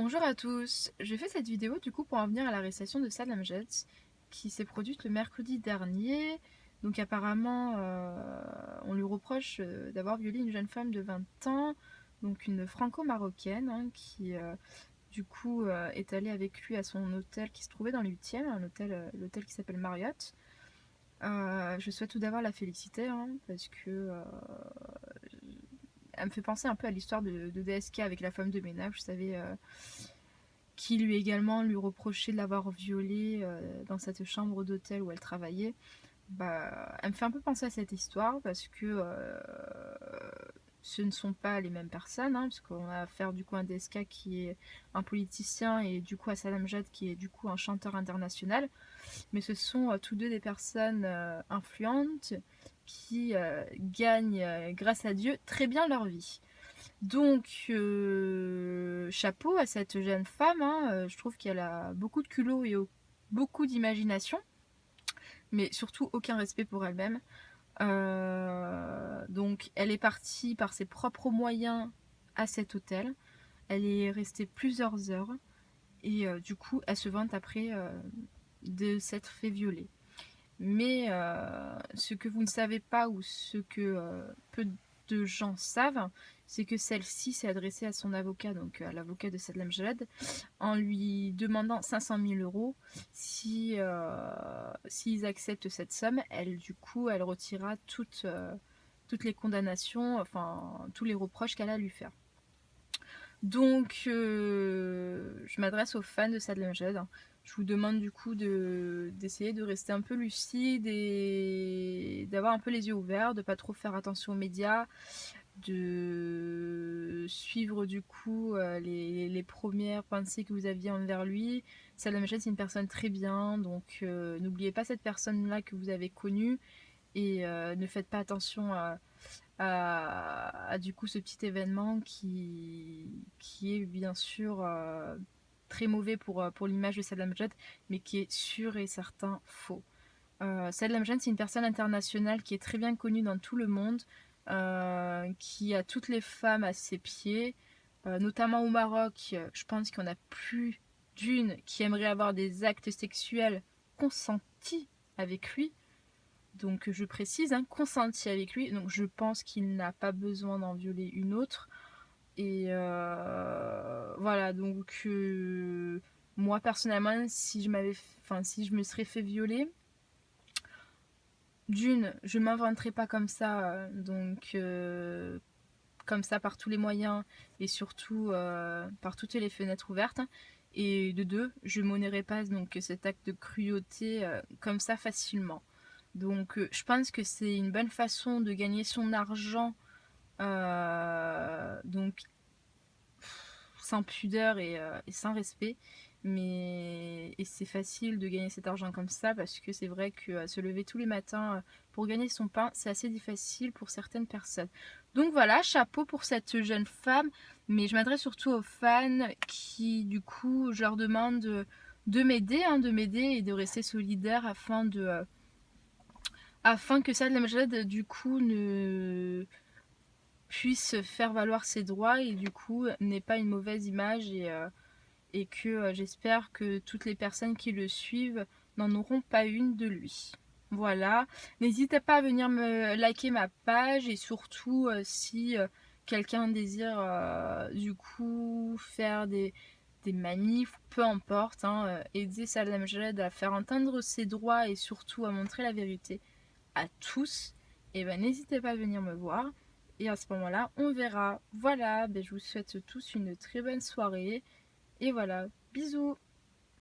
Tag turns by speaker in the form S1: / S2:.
S1: Bonjour à tous, je fais cette vidéo du coup pour en venir à l'arrestation de Salah Amjad qui s'est produite le mercredi dernier. Donc apparemment on lui reproche d'avoir violé une jeune femme de 20 ans, donc une franco-marocaine qui du coup est allée avec lui à son hôtel qui se trouvait dans le 8e, l'hôtel qui s'appelle Marriott. Je souhaite tout d'abord la féliciter parce que elle me fait penser un peu à l'histoire de DSK avec la femme de ménage, vous savez, qui lui également lui reprochait de l'avoir violée dans cette chambre d'hôtel où elle travaillait. Elle me fait un peu penser à cette histoire parce que ce ne sont pas les mêmes personnes, parce qu'on a affaire du coup à un DSK qui est un politicien et du coup à Salam Jad qui est du coup un chanteur international, mais ce sont tous deux des personnes influentes qui gagnent, grâce à Dieu, très bien leur vie. Donc, chapeau à cette jeune femme, je trouve qu'elle a beaucoup de culot et beaucoup d'imagination, mais surtout aucun respect pour elle-même. Donc, elle est partie par ses propres moyens à cet hôtel. Elle est restée plusieurs heures et du coup, elle se vante après de s'être fait violer. Mais ce que vous ne savez pas ou ce que peu de gens savent, c'est que celle-ci s'est adressée à son avocat, donc à l'avocat de Salah Amjad, en lui demandant 500 000 euros. Si, s'ils acceptent cette somme, elle, du coup, elle retirera toutes les condamnations, enfin tous les reproches qu'elle a à lui faire. Donc, je m'adresse aux fans de Salah Amjad. Je vous demande du coup d'essayer de rester un peu lucide et d'avoir un peu les yeux ouverts, de pas trop faire attention aux médias, de suivre du coup les premières pensées que vous aviez envers lui. Salah Amjad, c'est une personne très bien, donc n'oubliez pas cette personne-là que vous avez connue et ne faites pas attention à du coup ce petit événement qui est bien sûr très mauvais pour l'image de Saddam Amjad, mais qui est sûr et certain faux. Saddam Amjad, c'est une personne internationale qui est très bien connue dans tout le monde, qui a toutes les femmes à ses pieds, notamment au Maroc. Je pense qu'il y en a plus d'une qui aimerait avoir des actes sexuels consentis avec lui. Donc je précise, consenti avec lui. Donc je pense qu'il n'a pas besoin d'en violer une autre. Et voilà, donc moi personnellement, si je me serais fait violer, d'une, je m'inventerais pas comme ça, comme ça par tous les moyens et surtout par toutes les fenêtres ouvertes. Et de deux, je m'honorerais pas donc cet acte de cruauté comme ça facilement. Donc je pense que c'est une bonne façon de gagner son argent, donc sans pudeur et sans respect. Et c'est facile de gagner cet argent comme ça parce que c'est vrai que se lever tous les matins pour gagner son pain, c'est assez difficile pour certaines personnes. Donc voilà, chapeau pour cette jeune femme, mais je m'adresse surtout aux fans qui, du coup, je leur demande de m'aider et de rester solidaire afin que Saad Lamjad du coup ne puisse faire valoir ses droits et du coup n'ait pas une mauvaise image et que j'espère que toutes les personnes qui le suivent n'en auront pas une de lui. Voilà, n'hésitez pas à venir me liker ma page et surtout si quelqu'un désire du coup faire des manifs, peu importe, aider Salah Amjad à faire entendre ses droits et surtout à montrer la vérité à tous, et ben n'hésitez pas à venir me voir. Et à ce moment-là, on verra. Voilà, je vous souhaite tous une très bonne soirée. Et voilà, bisous.